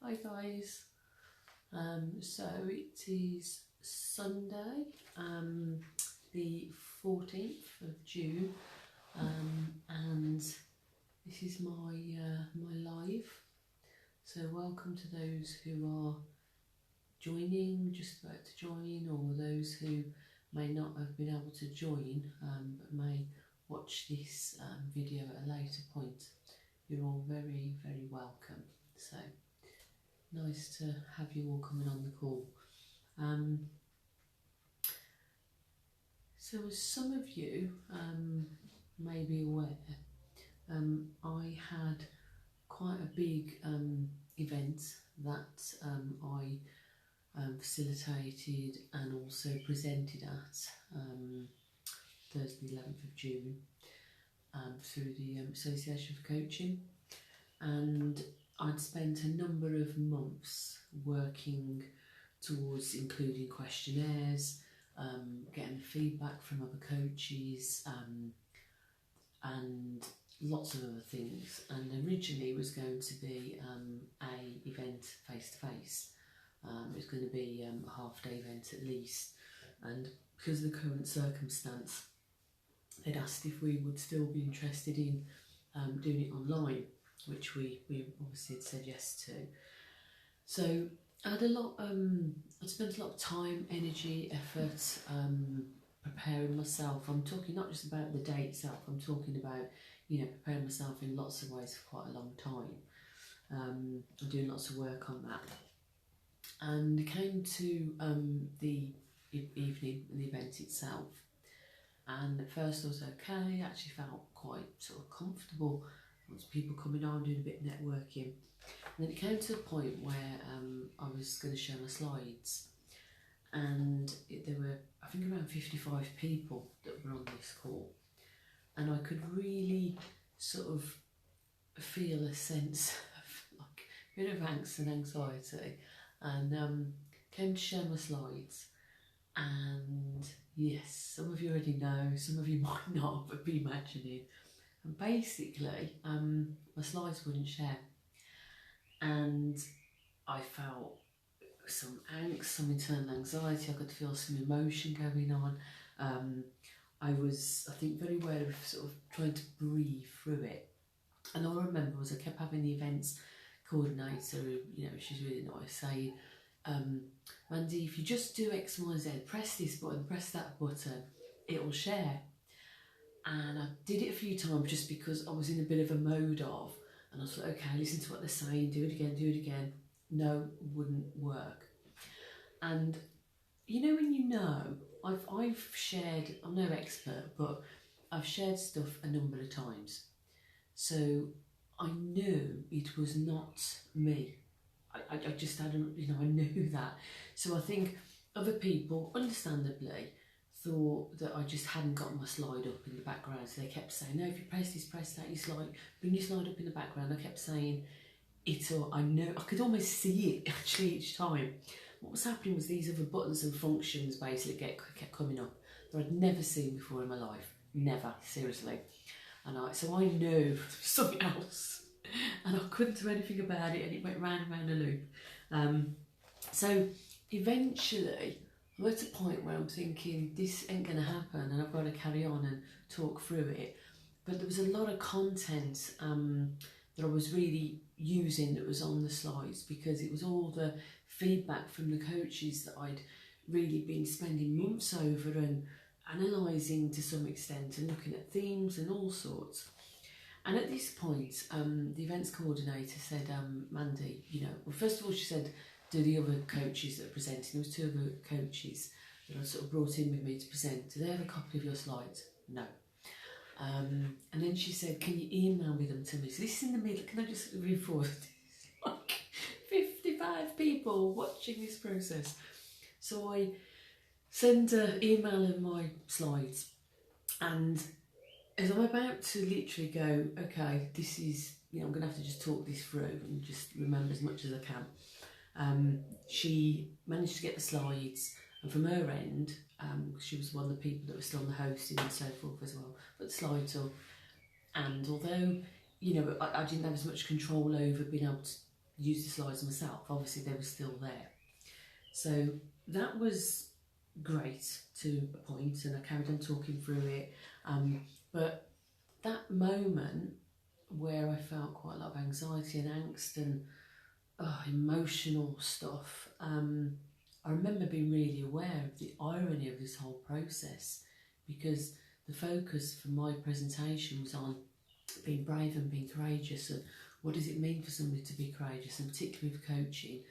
Hi guys, so it is Sunday, the 14th of June, and this is my live. So welcome to those who are joining, just about to join, or those who may not have been able to join but may watch this video at a later point. You're all very, very welcome. So nice to have you all coming on the call. So as some of you may be aware, I had quite a big event that I facilitated and also presented at Thursday 11th of June through the Association for Coaching, and I'd spent a number of months working towards including questionnaires, getting feedback from other coaches, and lots of other things. And originally it was going to be a event face to face. It was going to be a half-day event at least, and because of the current circumstance, they'd asked if we would still be interested in doing it online, which we obviously had said yes to. So I had I'd spent a lot of time, energy, effort preparing myself. I'm talking not just about the day itself, I'm talking about, preparing myself in lots of ways for quite a long time. I'm doing lots of work on that. And it came to the evening and the event itself. And at first I was okay, I actually felt quite sort of comfortable. Lots of people coming on, doing a bit of networking. And then it came to a point where I was going to share my slides, and there were, I think, around 55 people that were on this call, and I could really sort of feel a sense of like a bit of angst and anxiety, and came to share my slides. And yes, some of you already know, some of you might not, but be imagining. And basically, my slides wouldn't share, and I felt some angst, some internal anxiety. I could feel some emotion going on. I was, I think, very aware of sort of trying to breathe through it. And all I remember was I kept having the events coordinator, she's really nice, saying, Mandy, if you just do X, Y, Z, press this button, press that button, it will share. And I did it a few times just because I was in a bit of a mode of, and I thought, okay, listen to what they're saying, do it again. No, wouldn't work. And when I've shared, I'm no expert, but I've shared stuff a number of times. So I knew it was not me. I just hadn't, I knew that. So I think other people, understandably, thought that I just hadn't got my slide up in the background. So they kept saying, no, if you press this, press that, bring your slide up in the background. I kept saying it, or I know, I could almost see it actually each time. What was happening was these other buttons and functions basically kept coming up that I'd never seen before in my life. Never, seriously. And so I knew something else, and I couldn't do anything about it, and it went round and round a loop. So eventually I'm at a point where I'm thinking, this ain't going to happen, and I've got to carry on and talk through it. But there was a lot of content that I was really using that was on the slides, because it was all the feedback from the coaches that I'd really been spending months over and analysing to some extent, and looking at themes and all sorts. And at this point, the events coordinator said, Mandy, well, first of all, she said, do the other coaches that are presenting, there was 2 other coaches that I sort of brought in with me to present, do they have a copy of your slides? No. And then she said, can you email me them to me? So this is in the middle, can I just reinforce this? Like 55 people watching this process. So I send an email of my slides, and as I'm about to literally go, okay, this is, I'm going to have to just talk this through and just remember as much as I can. She managed to get the slides, and from her end, she was one of the people that was still on the hosting and so forth as well, put the slides up. And although, I didn't have as much control over being able to use the slides myself. Obviously they were still there. So that was great to a point, and I carried on talking through it. But that moment where I felt quite a lot of anxiety and angst and emotional stuff, I remember being really aware of the irony of this whole process, because the focus for my presentation was on being brave and being courageous, and what does it mean for somebody to be courageous, and particularly with coaching,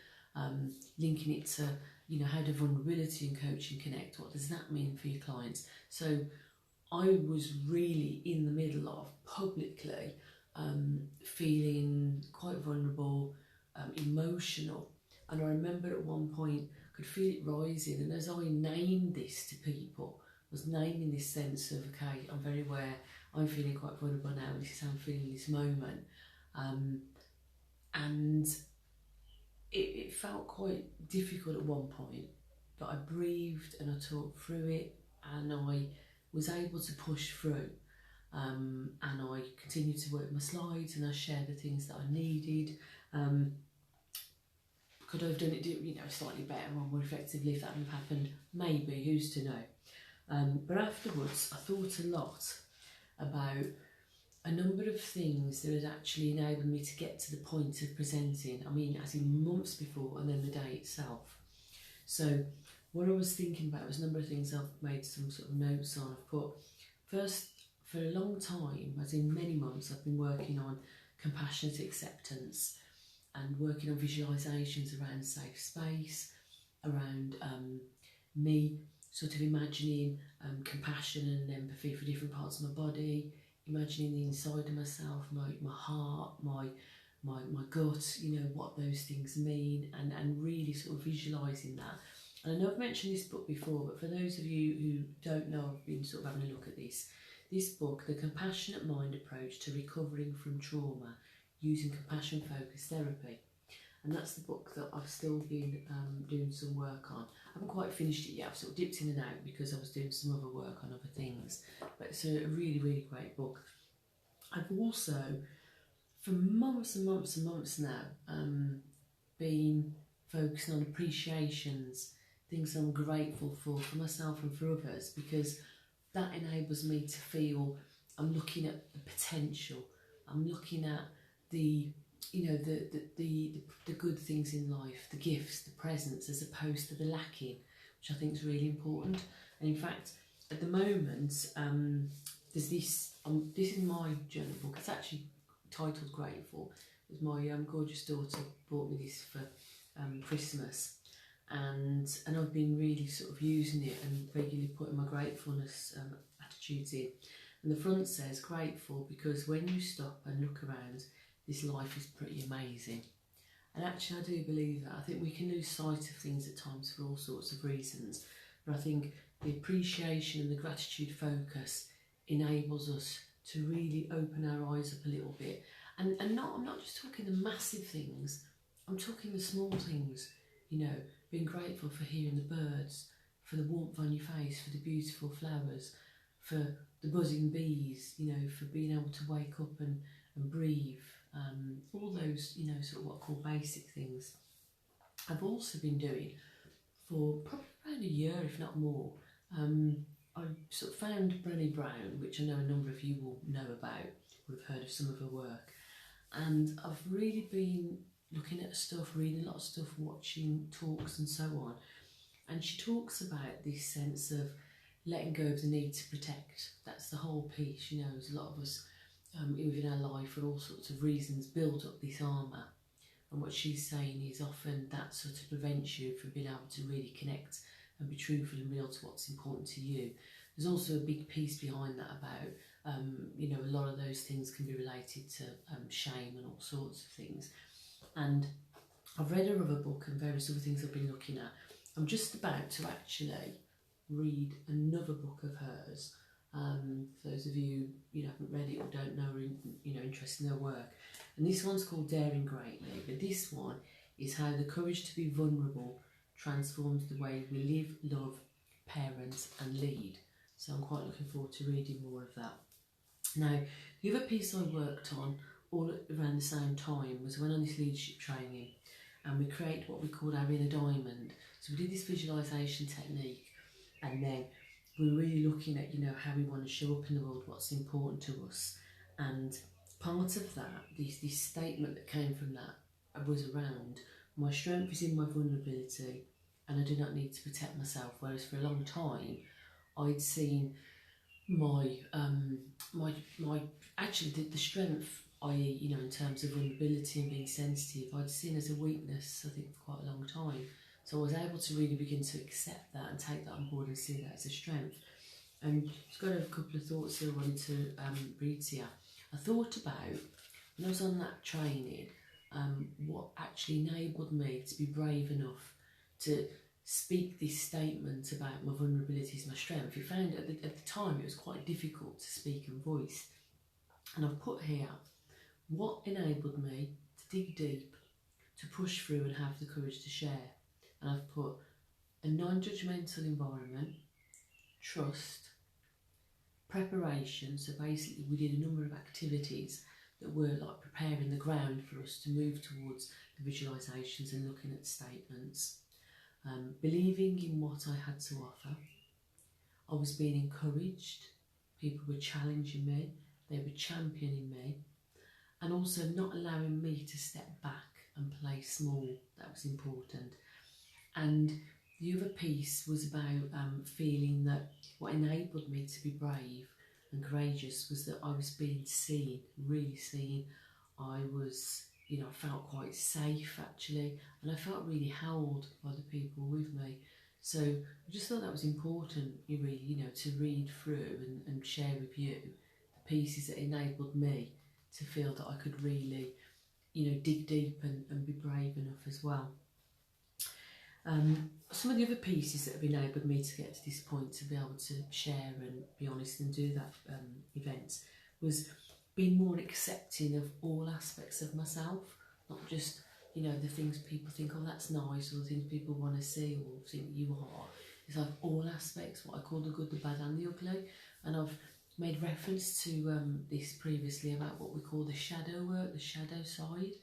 linking it to, you know, how do vulnerability and coaching connect, what does that mean for your clients. So I was really in the middle of publicly feeling quite vulnerable, emotional, and I remember at one point I could feel it rising, and as I named this to people, I was naming this sense of, okay, I'm very aware, I'm feeling quite vulnerable now, this is how I'm feeling this moment, and it felt quite difficult at one point, but I breathed and I talked through it, and I was able to push through, and I continued to work my slides, and I shared the things that I needed. Could I have done it, you know, slightly better or more effectively if that hadn't happened? Maybe, who's to know? But afterwards, I thought a lot about a number of things that had actually enabled me to get to the point of presenting. I mean, as in months before, and then the day itself. So what I was thinking about was a number of things. I've made some sort of notes on. I've put, first, for a long time, as in many months, I've been working on compassionate acceptance and working on visualisations around safe space, around me sort of imagining compassion and empathy for different parts of my body, imagining the inside of myself, my heart, my gut, you know, what those things mean, and really sort of visualising that. And I know I've mentioned this book before, but for those of you who don't know, I've been sort of having a look at this book, The Compassionate Mind Approach to Recovering from Trauma Using Compassion Focused Therapy. And that's the book that I've still been doing some work on. I haven't quite finished it yet, I've sort of dipped in and out because I was doing some other work on other things. But it's a really, really great book. I've also, for months and months and months now, been focusing on appreciations, things I'm grateful for myself and for others, because that enables me to feel I'm looking at the potential, I'm looking at the, you know, the good things in life, the gifts, the presents, as opposed to the lacking, which I think is really important. And in fact, at the moment, there's this is my journal book. It's actually titled Grateful. It was my gorgeous daughter bought me this for Christmas, and I've been really sort of using it and regularly putting my gratefulness attitudes in. And the front says, grateful because when you stop and look around, this life is pretty amazing. And actually I do believe that. I think we can lose sight of things at times for all sorts of reasons, but I think the appreciation and the gratitude focus enables us to really open our eyes up a little bit. And I'm not just talking the massive things, I'm talking the small things, you know, being grateful for hearing the birds, for the warmth on your face, for the beautiful flowers, for the buzzing bees, you know, for being able to wake up and breathe, all those, you know, sort of what I call basic things. I've also been doing for probably around a year, if not more, I sort of found Brene Brown, which I know a number of you will know about, would have heard of some of her work, and I've really been looking at stuff, reading a lot of stuff, watching talks and so on, and she talks about this sense of letting go of the need to protect. That's the whole piece, you know, as a lot of us within our life for all sorts of reasons build up this armour, and what she's saying is often that sort of prevents you from being able to really connect and be truthful and real to what's important to you. There's also a big piece behind that about, you know, a lot of those things can be related to shame and all sorts of things. And I've read her other book and various other things I've been looking at. I'm just about to actually read another book of hers. For those of you, you know, haven't read it or don't know, or, you know, interested in her work. And this one's called Daring Greatly, but this one is how the courage to be vulnerable transforms the way we live, love, parent and lead. So I'm quite looking forward to reading more of that. Now, the other piece I worked on all around the same time was when on this leadership training, and we created what we called our inner diamond. So we did this visualisation technique, and then we're really looking at, you know, how we want to show up in the world, what's important to us. And part of that, this statement that came from that was around, my strength is in my vulnerability and I do not need to protect myself. Whereas for a long time, I'd seen my actually the strength, i.e., you know, in terms of vulnerability and being sensitive, I'd seen as a weakness, I think, for quite a long time. So I was able to really begin to accept that and take that on board and see that as a strength. And just got a couple of thoughts that I wanted to read to you. I thought about, when I was on that training, what actually enabled me to be brave enough to speak this statement about my vulnerability as my strength. I found at the time it was quite difficult to speak and voice. And I've put here, what enabled me to dig deep, to push through and have the courage to share. And I've put a non-judgmental environment, trust, preparation. So basically we did a number of activities that were like preparing the ground for us to move towards the visualisations and looking at statements. Believing in what I had to offer. I was being encouraged. People were challenging me. They were championing me. And also not allowing me to step back and play small. That was important. And the other piece was about feeling that what enabled me to be brave and courageous was that I was being seen, really seen. I was, you know, I felt quite safe actually, and I felt really held by the people with me. So I just thought that was important, really, you know, to read through and share with you the pieces that enabled me to feel that I could really, you know, dig deep and be brave enough as well. Some of the other pieces that have enabled me to get to this point, to be able to share and be honest and do that event, was being more accepting of all aspects of myself, not just, you know, the things people think, oh, that's nice, or the things people want to see or think you are. It's like all aspects, what I call the good, the bad and the ugly. And I've made reference to this previously about what we call the shadow work, the shadow side.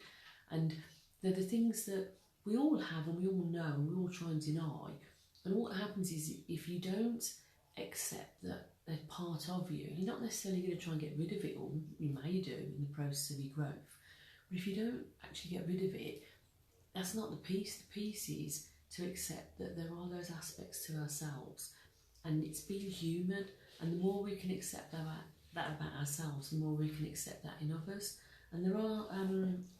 And they're the things that we all have and we all know and we all try and deny. And what happens is, if you don't accept that they're part of you, you're not necessarily going to try and get rid of it, or you may do in the process of your growth. But if you don't actually get rid of it, that's not the piece. The piece is to accept that there are those aspects to ourselves, and it's being human. And the more we can accept that about ourselves, the more we can accept that in others. And there are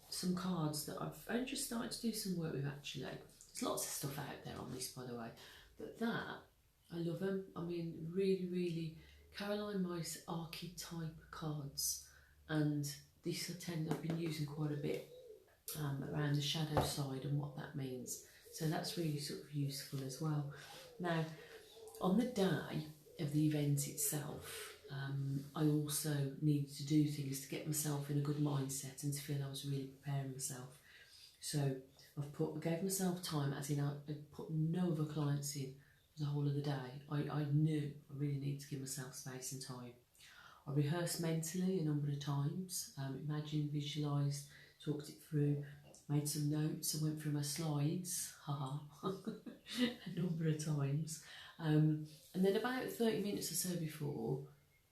some cards that I've only just started to do some work with actually. There's lots of stuff out there on this, by the way, but that, I love them. I mean, really, really, Caroline Mice archetype cards, and this I've been using quite a bit around the shadow side and what that means. So that's really sort of useful as well. Now, on the day of the event itself, I also needed to do things to get myself in a good mindset and to feel I was really preparing myself. So I gave myself time, as in I put no other clients in for the whole of the day. I knew I really need to give myself space and time. I rehearsed mentally a number of times, imagined, visualised, talked it through, made some notes. I went through my slides, a number of times. And then about 30 minutes or so before,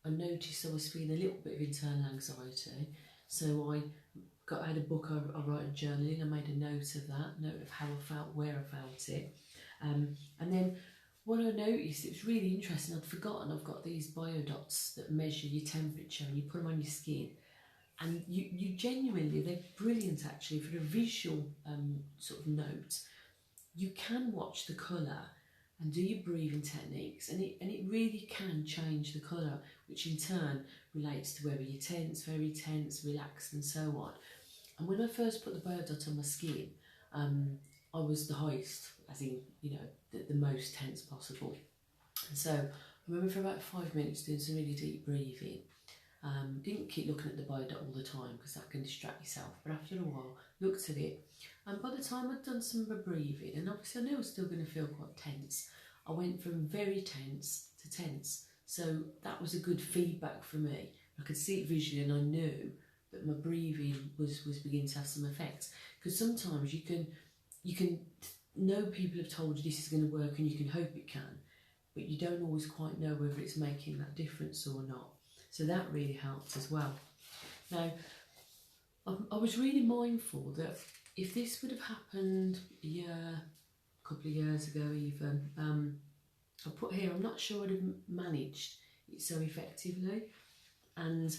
I noticed I was feeling a little bit of internal anxiety. So I had a book I write in journaling. I made a note of that, note of how I felt, where I felt it. And then what I noticed, it was really interesting, I'd forgotten I've got these biodots that measure your temperature and you put them on your skin. And you genuinely, they're brilliant actually for a visual sort of note. You can watch the colour and do your breathing techniques, and it really can change the colour, which in turn relates to whether you're tense, very tense, relaxed and so on. And when I first put the biodot on my skin, I was the highest, as in, you know, the most tense possible. And so I remember for about 5 minutes doing some really deep breathing. Didn't keep looking at the biodot all the time because that can distract yourself, but after a while looked at it, and by the time I'd done some of the breathing, and obviously I knew I was still going to feel quite tense, I went from very tense to tense. So that was a good feedback for me. I could see it visually and I knew that my breathing was beginning to have some effect. Because sometimes you can know people have told you this is going to work and you can hope it can, but you don't always quite know whether it's making that difference or not. So that really helped as well. Now, I was really mindful that if this would have happened a couple of years ago even, I put here, I'm not sure I'd have managed it so effectively. And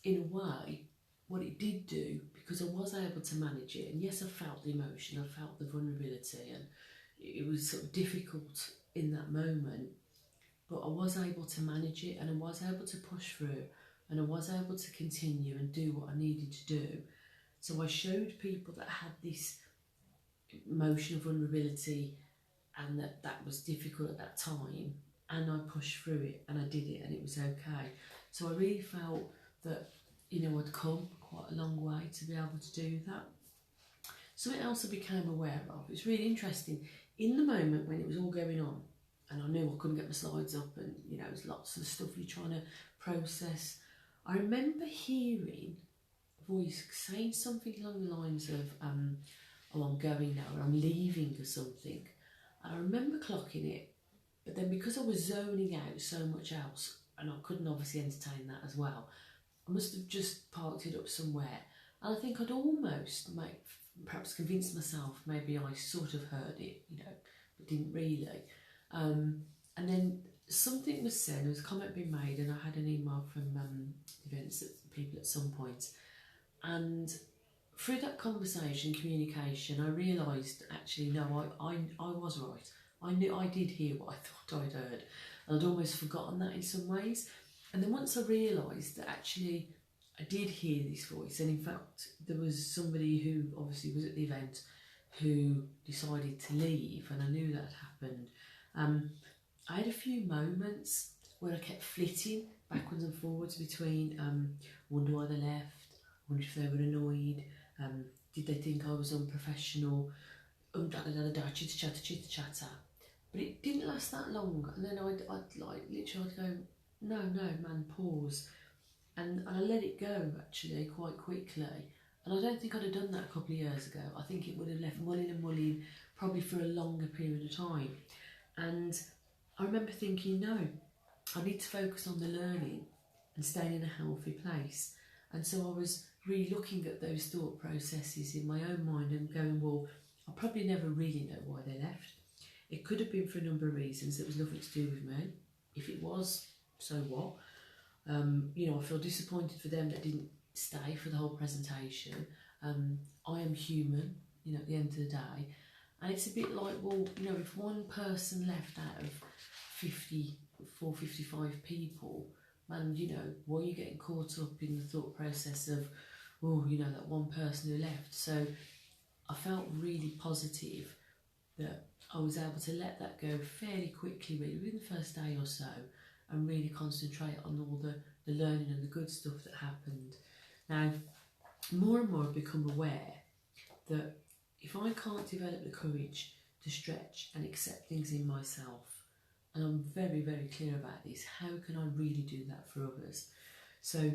in a way, what it did do, because I was able to manage it, and yes, I felt the emotion, I felt the vulnerability, and it was sort of difficult in that moment, but I was able to manage it, and I was able to push through, and I was able to continue and do what I needed to do. So I showed people that had this emotional vulnerability and that was difficult at that time, and I pushed through it and I did it and it was okay. So I really felt that, you know, I'd come quite a long way to be able to do that. Something else I became aware of, it's really interesting, in the moment when it was all going on and I knew I couldn't get my slides up and, you know, there's lots of stuff you're trying to process, I remember hearing a voice saying something along the lines of, oh, I'm going now, or I'm leaving or something. And I remember clocking it, but then because I was zoning out so much else, and I couldn't obviously entertain that as well, I must have just parked it up somewhere. And I think I'd almost perhaps convinced myself maybe I sort of heard it, you know, but didn't really. And then something was said, there was a comment being made, and I had an email from events people at some point. And through that conversation, communication, I realised actually, no, I was right. I knew I did hear what I thought I'd heard, and I'd almost forgotten that in some ways. And then once I realised that actually I did hear this voice, and in fact there was somebody who obviously was at the event who decided to leave, and I knew that had happened. I had a few moments where I kept flitting backwards and forwards between wonder why they left, wonder if they were annoyed, did they think I was unprofessional, chitter chatter. But it didn't last that long, and then I'd like literally I'd go, no man, pause, and I let it go actually quite quickly. And I don't think I'd have done that a couple of years ago. I think it would have left mulling and mulling probably for a longer period of time. And I remember thinking, no, I need to focus on the learning and staying in a healthy place. And so I was really looking at those thought processes in my own mind and going, well, I probably never really know why they left. It could have been for a number of reasons that was nothing to do with me. If it was, so what? You know, I feel disappointed for them that didn't stay for the whole presentation. I am human, you know, at the end of the day. And it's a bit like, well, you know, if one person left out of 54, 55 people, and you know, why are you getting caught up in the thought process of, oh, you know, that one person who left? So I felt really positive that I was able to let that go fairly quickly, really, within the first day or so, and really concentrate on all the learning and the good stuff that happened. Now, more and more I've become aware that if I can't develop the courage to stretch and accept things in myself, and I'm very, very clear about this, how can I really do that for others? So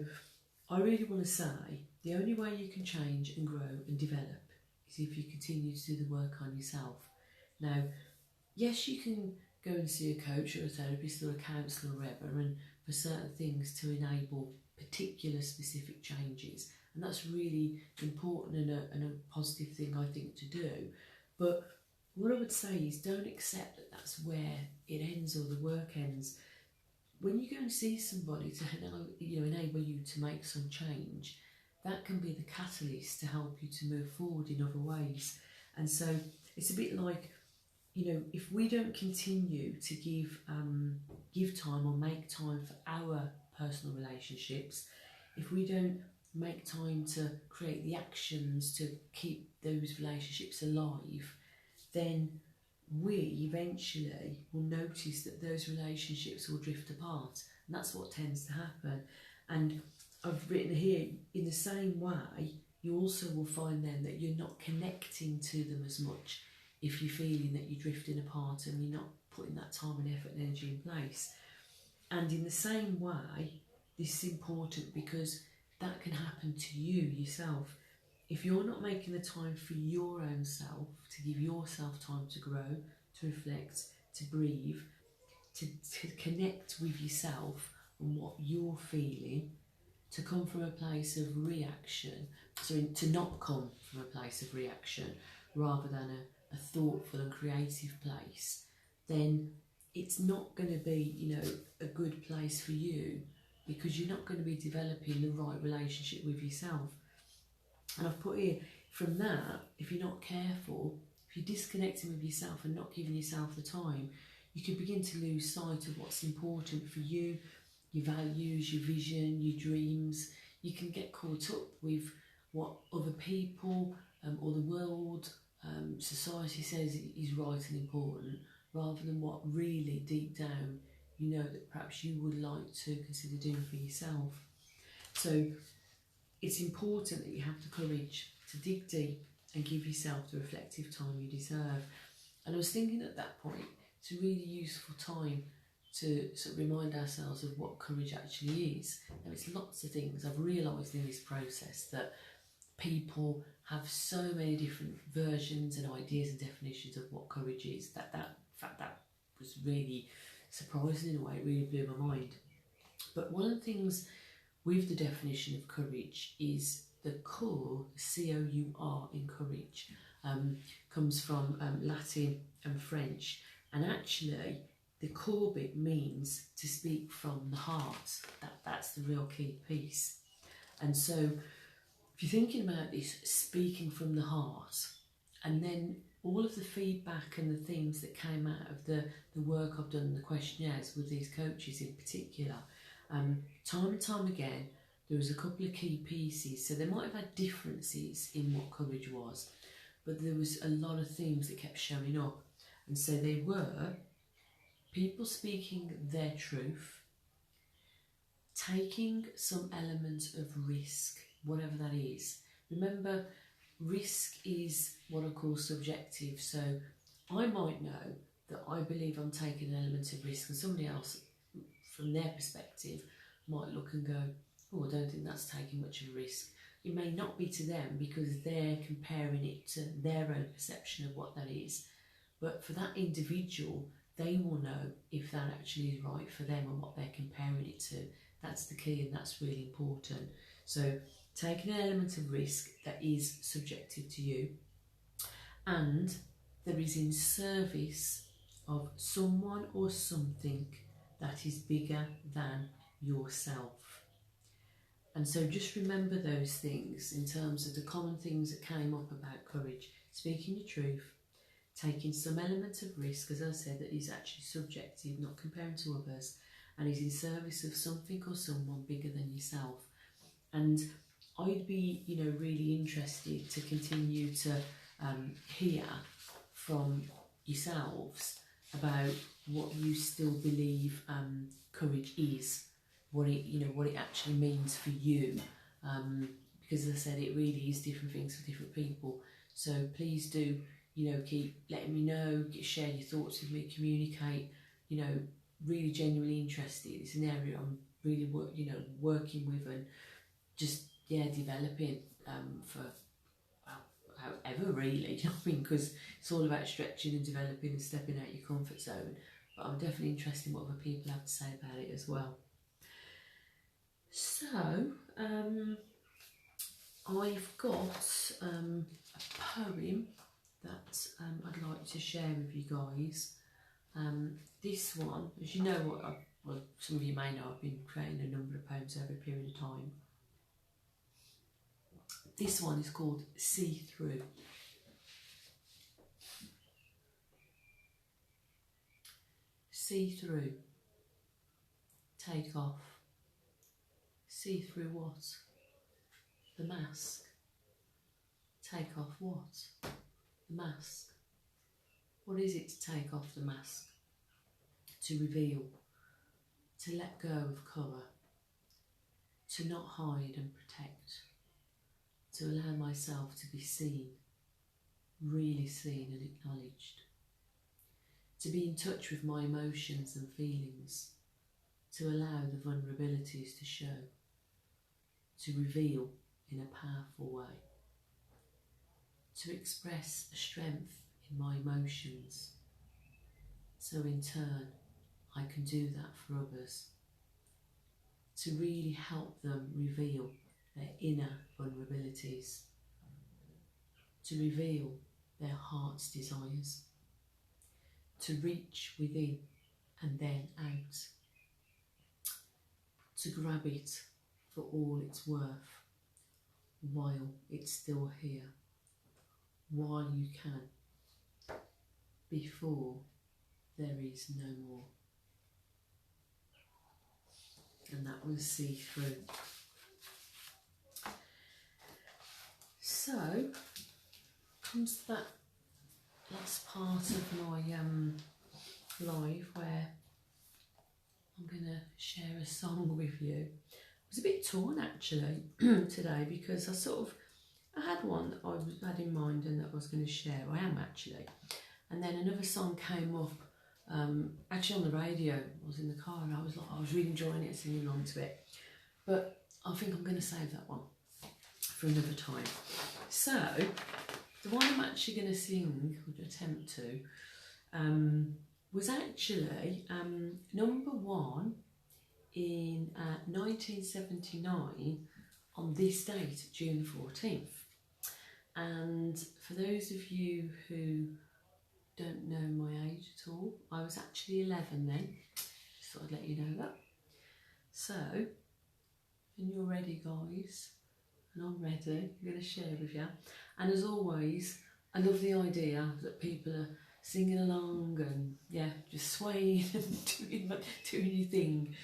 I really want to say the only way you can change and grow and develop is if you continue to do the work on yourself. Now, yes, you can go and see a coach or a therapist or a counsellor or whatever, and for certain things to enable particular specific changes, and that's really important and a positive thing, I think, to do. But what I would say is don't accept that that's where it ends or the work ends. When you go and see somebody to enable you to make some change, that can be the catalyst to help you to move forward in other ways. And so it's a bit like, you know, if we don't continue to give time or make time for our personal relationships, if we don't make time to create the actions to keep those relationships alive, then we eventually will notice that those relationships will drift apart, and that's what tends to happen. And I've written here, in the same way, you also will find then that you're not connecting to them as much if you're feeling that you're drifting apart and you're not putting that time and effort and energy in place. And in the same way, this is important because that can happen to you yourself. If you're not making the time for your own self, to give yourself time to grow, to reflect, to breathe, to connect with yourself and what you're feeling, to come from a place of reaction, to not come from a place of reaction rather than a thoughtful and creative place, then it's not going to be, you know, a good place for you, because you're not going to be developing the right relationship with yourself. And I've put here, from that, if you're not careful, if you're disconnecting with yourself and not giving yourself the time, you can begin to lose sight of what's important for you, your values, your vision, your dreams. You can get caught up with what other people or the world, society says is right and important, rather than what really deep down you know that perhaps you would like to consider doing for yourself. So it's important that you have the courage to dig deep and give yourself the reflective time you deserve. And I was thinking at that point, it's a really useful time to sort of remind ourselves of what courage actually is. Now, it's lots of things. I've realised in this process that people have so many different versions and ideas and definitions of what courage is. In fact, that was really surprising in a way. It really blew my mind. But one of the things with the definition of courage is the core, C-O-U-R in courage, comes from Latin and French, and actually the core bit means to speak from the heart. That's the real key piece. And so if you're thinking about this, speaking from the heart, and then all of the feedback and the things that came out of the work I've done, the questionnaires with these coaches in particular, time and time again, there was a couple of key pieces. So they might have had differences in what courage was, but there was a lot of themes that kept showing up. And so they were people speaking their truth, taking some element of risk, whatever that is. Remember, risk is what I call subjective. So I might know that I believe I'm taking an element of risk, and somebody else, from their perspective, might look and go, oh, I don't think that's taking much of a risk. It may not be to them because they're comparing it to their own perception of what that is. But for that individual, they will know if that actually is right for them and what they're comparing it to. That's the key, and that's really important. So taking an element of risk that is subjective to you, and that is in service of someone or something that is bigger than yourself. And so just remember those things in terms of the common things that came up about courage: speaking your truth, taking some element of risk, as I said, that is actually subjective, not comparing to others, and is in service of something or someone bigger than yourself. And I'd be, you know, really interested to continue to hear from yourselves about what you still believe courage is, what it actually means for you, because as I said, it really is different things for different people. So please do, you know, keep letting me know, share your thoughts with me, communicate. You know, really genuinely interested. It's an area I'm really working with and just developing for however, really. Do you know what I mean? Because it's all about stretching and developing and stepping out your comfort zone. But I'm definitely interested in what other people have to say about it as well. So I've got a poem that I'd like to share with you guys. This one, as you know, some of you may know, I've been creating a number of poems over a period of time. This one is called See Through. See through. Take off. See through what? The mask. Take off what? The mask. What is it to take off the mask? To reveal. To let go of cover. To not hide and protect. To allow myself to be seen. Really seen and acknowledged. To be in touch with my emotions and feelings. To allow the vulnerabilities to show. to reveal in a powerful way, to express strength in my emotions, so in turn I can do that for others, to really help them reveal their inner vulnerabilities, to reveal their heart's desires, to reach within and then out, to grab it for all it's worth while it's still here, while you can, before there is no more. And that was see through. So comes to that last part of my live where I'm going to share a song with you. I was a bit torn actually today, because I had one that I had in mind and that I was going to share. I am actually. And then another song came up, actually on the radio. I was in the car and I was really enjoying it, singing along to it. But I think I'm going to save that one for another time. So the one I'm actually going to sing, or attempt to, was actually number one in 1979 on this date, June 14th. And for those of you who don't know my age at all, I was actually 11 then, just thought I'd let you know that. So, when you're ready guys, and I'm ready, I'm going to share with you. And as always, I love the idea that people are singing along and yeah, just swaying and doing your thing.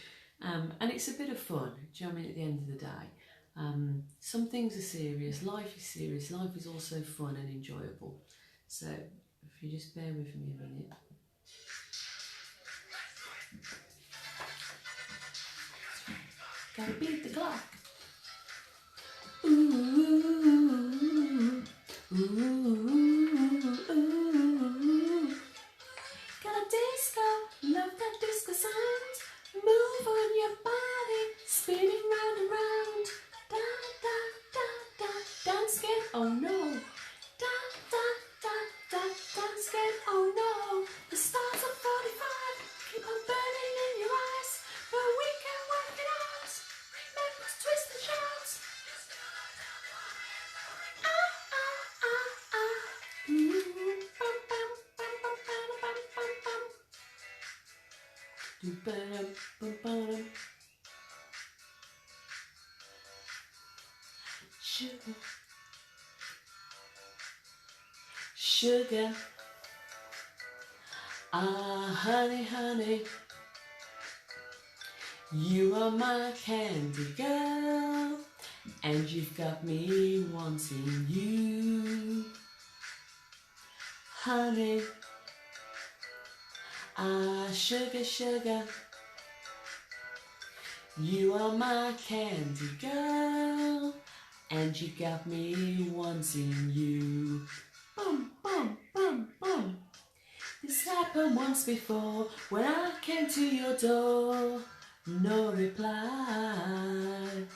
And it's a bit of fun, do you know what I mean, at the end of the day. Some things are serious, life is serious, life is also fun and enjoyable. So if you just bear with me a minute. Gotta beat the clock. Ooh, ooh, ooh, ooh. Got a disco, love that disco sound. Move on your body, spinning round and round. Da da da da, dance again, oh no. Da da da da, dance again, oh no. The stars are 45, keep on burning in your eyes, but we can work it out. Remember to twist and shout. Ah ah ah ah. Bum bum bum bum bum bum bum bum. Sugar, sugar, ah honey, honey, you are my candy girl, and you've got me wanting you, honey, ah sugar, sugar, you are my candy girl, and you got me wanting you. Bum, bum, bum, bum. This happened once before when I came to your door. No reply.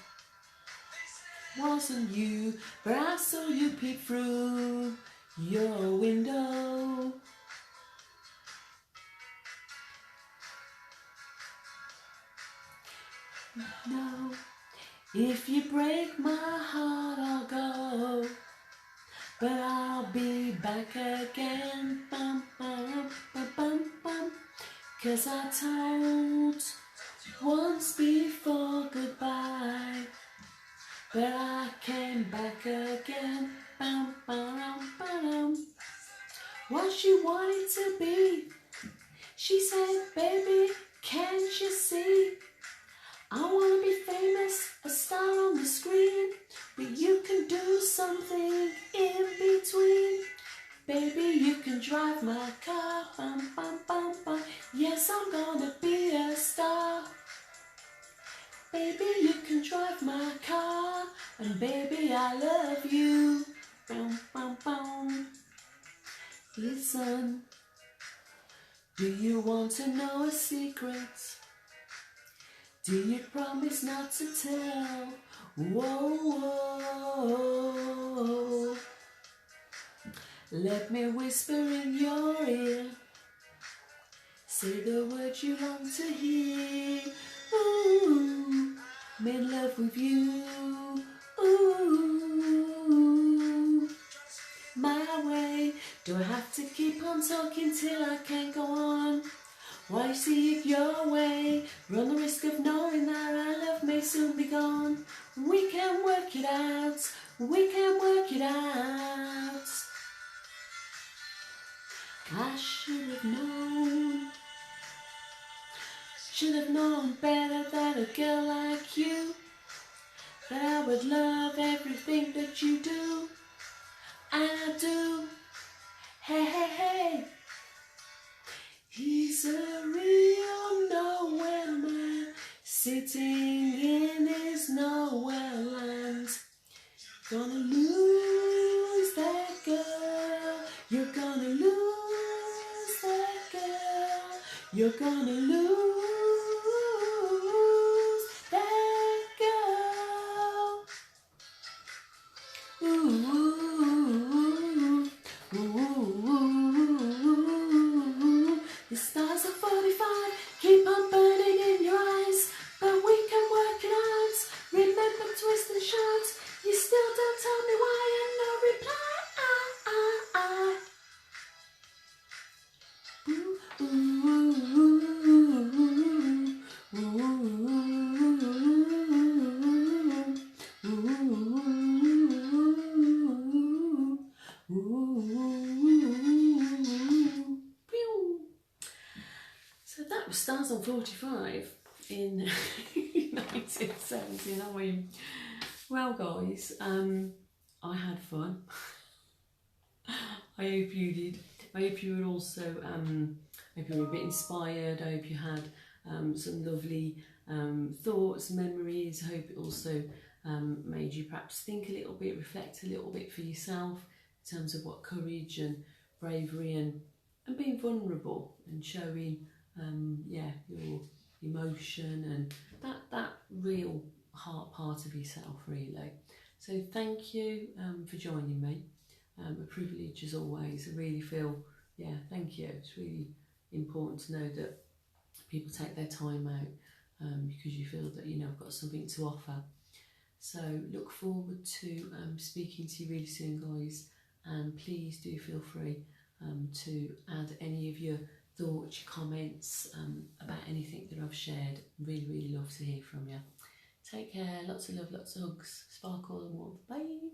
Wasn't you, but I saw you peep through your window. No, if you break my heart, I'll go, but I'll be back again. Bum, bum, bum, bum, bum. 'Cause I told once before goodbye, but I came back again. Bum, bum, bum. What she wanted to be, she said, baby, can't you see? I wanna be famous, a star on the screen, but you can do something in between. Baby, you can drive my car, bum, bum, bum, bum. Yes, I'm gonna be a star. Baby, you can drive my car, and baby, I love you. Bum, bum, bum. Listen, do you want to know a secret? Do you promise not to tell? Whoa, whoa. Let me whisper in your ear. Say the words you long to hear. Ooh, I'm in love with you. Ooh, my way. Do I have to keep on talking till I can't go on? Why see it your way? Run the risk of knowing that our love may soon be gone. We can work it out. We can work it out. I should have known. Should have known better that a girl like you, that I would love everything that you do. And I do. Hey, hey, hey. He's a real nowhere man, sitting in his nowhere land. Gonna lose that girl. You're gonna lose that girl. You're gonna lose that girl. Ooh, ooh, ooh, ooh. The stars are 45, keep on burning in your eyes, but we can work it out. Remember, twist and shout. You still don't tell me why, and no reply. Ooh, ooh, ooh, ooh, ooh, ooh. So that was Stars on 45 in 1979. Well, guys, I had fun. I hope you did. I hope you were also, hope you were a bit inspired. I hope you had some lovely thoughts, memories. I hope it also made you perhaps think a little bit, reflect a little bit for yourself in terms of what courage and bravery and being vulnerable and showing, yeah, your emotion and that real heart part of yourself, really. So thank you for joining me. A privilege as always. I really feel, yeah, thank you. It's really important to know that people take their time out because you feel that, you know, I've got something to offer. So look forward to speaking to you really soon, guys, and please do feel free to add any of your thoughts, your comments about anything that I've shared. Really, really love to hear from you. Take care, lots of love, lots of hugs, sparkle and warmth. Bye.